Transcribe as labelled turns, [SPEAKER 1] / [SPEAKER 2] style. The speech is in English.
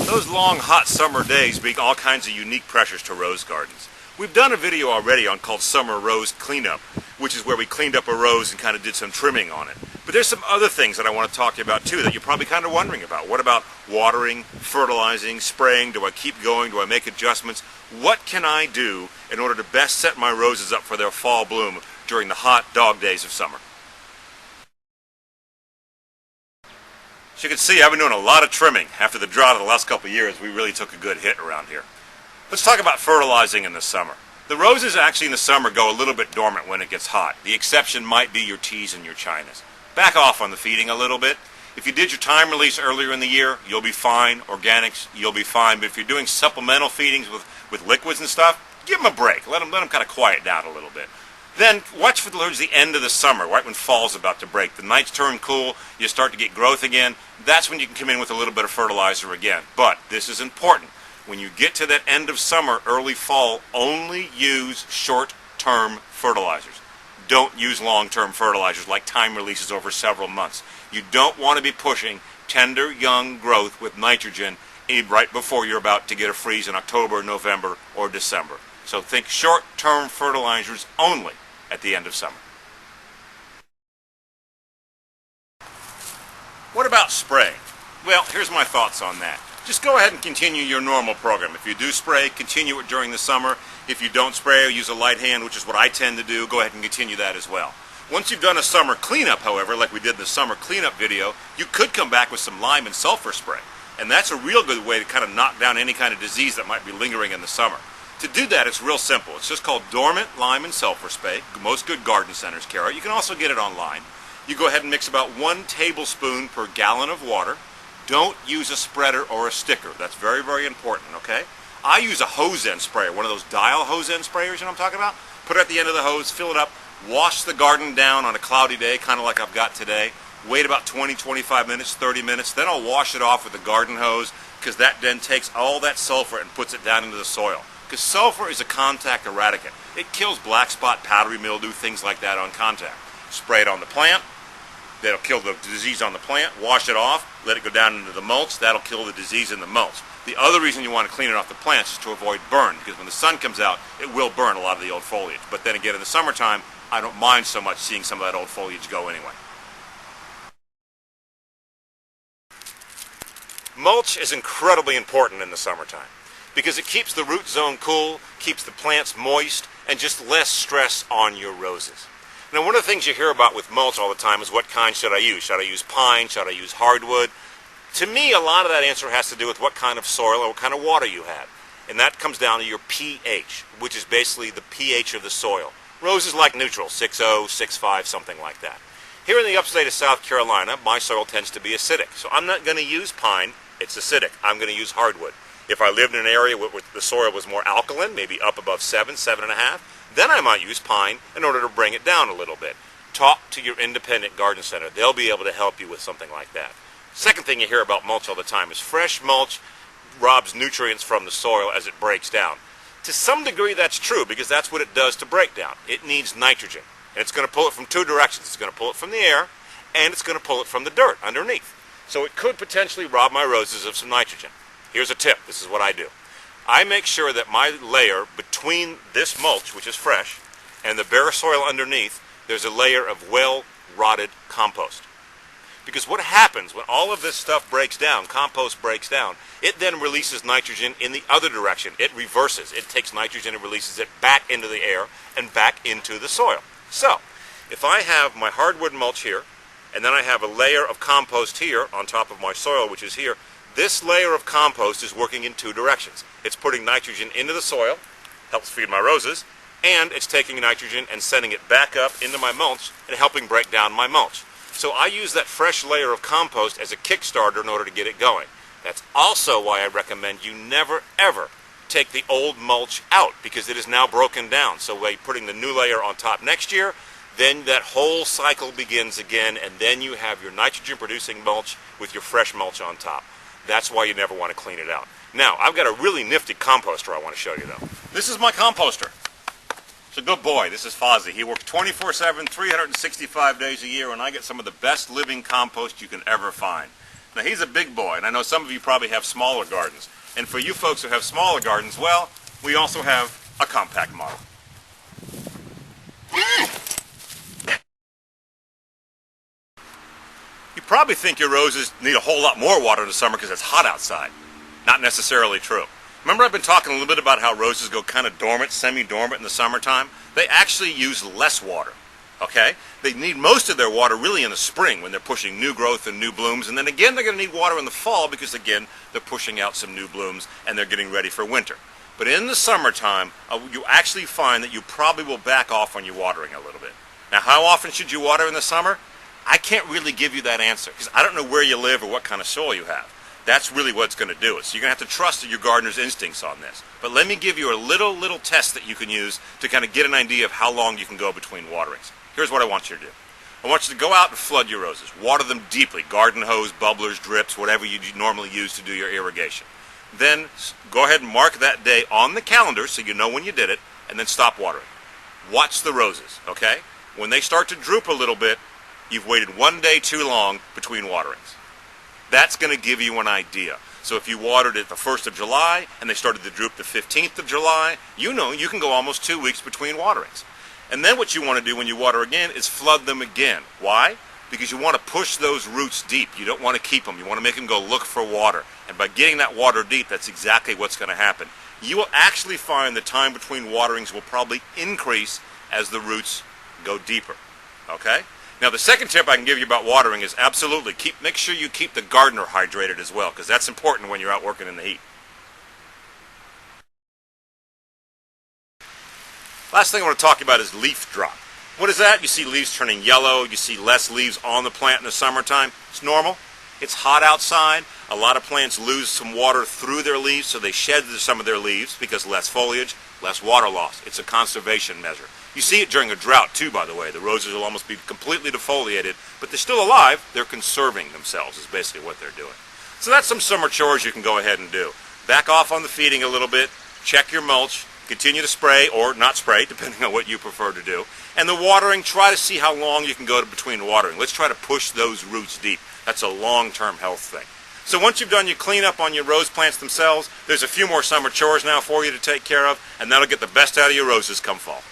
[SPEAKER 1] Those long, hot summer days bring all kinds of unique pressures to rose gardens. We've done a video already called Summer Rose Cleanup, which is where we cleaned up a rose and kind of did some trimming on it. But there's some other things that I want to talk to you about too that you're probably kind of wondering about. What about watering, fertilizing, spraying? Do I keep going? Do I make adjustments? What can I do in order to best set my roses up for their fall bloom during the hot dog days of summer? As you can see, I've been doing a lot of trimming. After the drought of the last couple of years, we really took a good hit around here. Let's talk about fertilizing in the summer. The roses actually in the summer go a little bit dormant when it gets hot. The exception might be your teas and your chinas. Back off on the feeding a little bit. If you did your time release earlier in the year, you'll be fine. Organics, you'll be fine. But if you're doing supplemental feedings with liquids and stuff, give them a break. Let them kind of quiet down a little bit. Then watch for towards the end of the summer, right when fall's about to break. The nights turn cool, you start to get growth again. That's when you can come in with a little bit of fertilizer again. But this is important. When you get to that end of summer, early fall, only use short-term fertilizers. Don't use long-term fertilizers like time releases over several months. You don't want to be pushing tender young growth with nitrogen right before you're about to get a freeze in October, November, or December. So think short-term fertilizers only at the end of summer. What about spraying? Well, here's my thoughts on that. Just go ahead and continue your normal program. If you do spray, continue it during the summer. If you don't spray or use a light hand, which is what I tend to do, go ahead and continue that as well. Once you've done a summer cleanup, however, like we did in the summer cleanup video, you could come back with some lime and sulfur spray. And that's a real good way to kind of knock down any kind of disease that might be lingering in the summer. To do that, it's real simple. It's just called dormant lime and sulfur spray. Most good garden centers carry it. You can also get it online. You go ahead and mix about 1 tablespoon per gallon of water. Don't use a spreader or a sticker. That's very, very important, okay? I use a hose end sprayer, one of those dial hose end sprayers, you know what I'm talking about? Put it at the end of the hose, fill it up, wash the garden down on a cloudy day, kind of like I've got today. Wait about 20, 25 minutes, 30 minutes. Then I'll wash it off with the garden hose because that then takes all that sulfur and puts it down into the soil. Because sulfur is a contact eradicant. It kills black spot, powdery mildew, things like that on contact. Spray it on the plant. That'll kill the disease on the plant. Wash it off. Let it go down into the mulch. That'll kill the disease in the mulch. The other reason you want to clean it off the plants is to avoid burn. Because when the sun comes out, it will burn a lot of the old foliage. But then again, in the summertime, I don't mind so much seeing some of that old foliage go anyway. Mulch is incredibly important in the summertime because it keeps the root zone cool, keeps the plants moist, and just less stress on your roses. Now, one of the things you hear about with mulch all the time is what kind should I use? Should I use pine? Should I use hardwood? To me, a lot of that answer has to do with what kind of soil or what kind of water you have. And that comes down to your pH, which is basically the pH of the soil. Roses like neutral, 6.0, 6.5, something like that. Here in the upstate of South Carolina, my soil tends to be acidic. So I'm not going to use pine. It's acidic. I'm going to use hardwood. If I lived in an area where the soil was more alkaline, maybe up above 7, 7.5, then I might use pine in order to bring it down a little bit. Talk to your independent garden center. They'll be able to help you with something like that. Second thing you hear about mulch all the time is fresh mulch robs nutrients from the soil as it breaks down. To some degree that's true because that's what it does to break down. It needs nitrogen. And it's going to pull it from 2 directions. It's going to pull it from the air and it's going to pull it from the dirt underneath. So it could potentially rob my roses of some nitrogen. Here's a tip. This is what I do. I make sure that my layer between this mulch, which is fresh, and the bare soil underneath, there's a layer of well-rotted compost. Because what happens when all of this stuff breaks down, compost breaks down, it then releases nitrogen in the other direction. It reverses. It takes nitrogen and releases it back into the air and back into the soil. So, if I have my hardwood mulch here, and then I have a layer of compost here on top of my soil, which is here, this layer of compost is working in 2 directions. It's putting nitrogen into the soil, helps feed my roses, and it's taking nitrogen and sending it back up into my mulch and helping break down my mulch. So I use that fresh layer of compost as a kickstarter in order to get it going. That's also why I recommend you never, ever take the old mulch out because it is now broken down. So by putting the new layer on top next year, then that whole cycle begins again, and then you have your nitrogen-producing mulch with your fresh mulch on top. That's why you never want to clean it out. Now, I've got a really nifty composter I want to show you, though. This is my composter. It's a good boy. This is Fozzie. He works 24/7, 365 days a year, and I get some of the best living compost you can ever find. Now he's a big boy, and I know some of you probably have smaller gardens. And for you folks who have smaller gardens, well, we also have a compact model. You probably think your roses need a whole lot more water in the summer because it's hot outside. Not necessarily true. Remember I've been talking a little bit about how roses go kind of dormant, semi-dormant in the summertime? They actually use less water, okay? They need most of their water really in the spring when they're pushing new growth and new blooms, and then again they're going to need water in the fall because again they're pushing out some new blooms and they're getting ready for winter. But in the summertime, you actually find that you probably will back off on your watering a little bit. Now how often should you water in the summer? I can't really give you that answer because I don't know where you live or what kind of soil you have. That's really what's going to do it. So you're going to have to trust your gardener's instincts on this. But let me give you a little test that you can use to kind of get an idea of how long you can go between waterings. Here's what I want you to do. I want you to go out and flood your roses. Water them deeply. Garden hose, bubblers, drips, whatever you normally use to do your irrigation. Then go ahead and mark that day on the calendar so you know when you did it, and then stop watering. Watch the roses, okay? When they start to droop a little bit, you've waited one day too long between waterings. That's going to give you an idea. So if you watered it the 1st of July and they started to droop the 15th of July, you know you can go almost 2 weeks between waterings. And then what you want to do when you water again is flood them again. Why? Because you want to push those roots deep. You don't want to keep them. You want to make them go look for water. And by getting that water deep, that's exactly what's going to happen. You will actually find the time between waterings will probably increase as the roots go deeper. Okay? Now the second tip I can give you about watering is absolutely make sure you keep the gardener hydrated as well, because that's important when you're out working in the heat. Last thing I want to talk about is leaf drop. What is that? You see leaves turning yellow, you see less leaves on the plant in the summertime. It's normal. It's hot outside. A lot of plants lose some water through their leaves, so they shed some of their leaves because less foliage, less water loss. It's a conservation measure. You see it during a drought too, by the way. The roses will almost be completely defoliated, but they're still alive. They're conserving themselves is basically what they're doing. So that's some summer chores you can go ahead and do. Back off on the feeding a little bit, check your mulch, continue to spray or not spray, depending on what you prefer to do. And the watering, try to see how long you can go between watering. Let's try to push those roots deep. That's a long-term health thing. So once you've done your cleanup on your rose plants themselves, there's a few more summer chores now for you to take care of, and that'll get the best out of your roses come fall.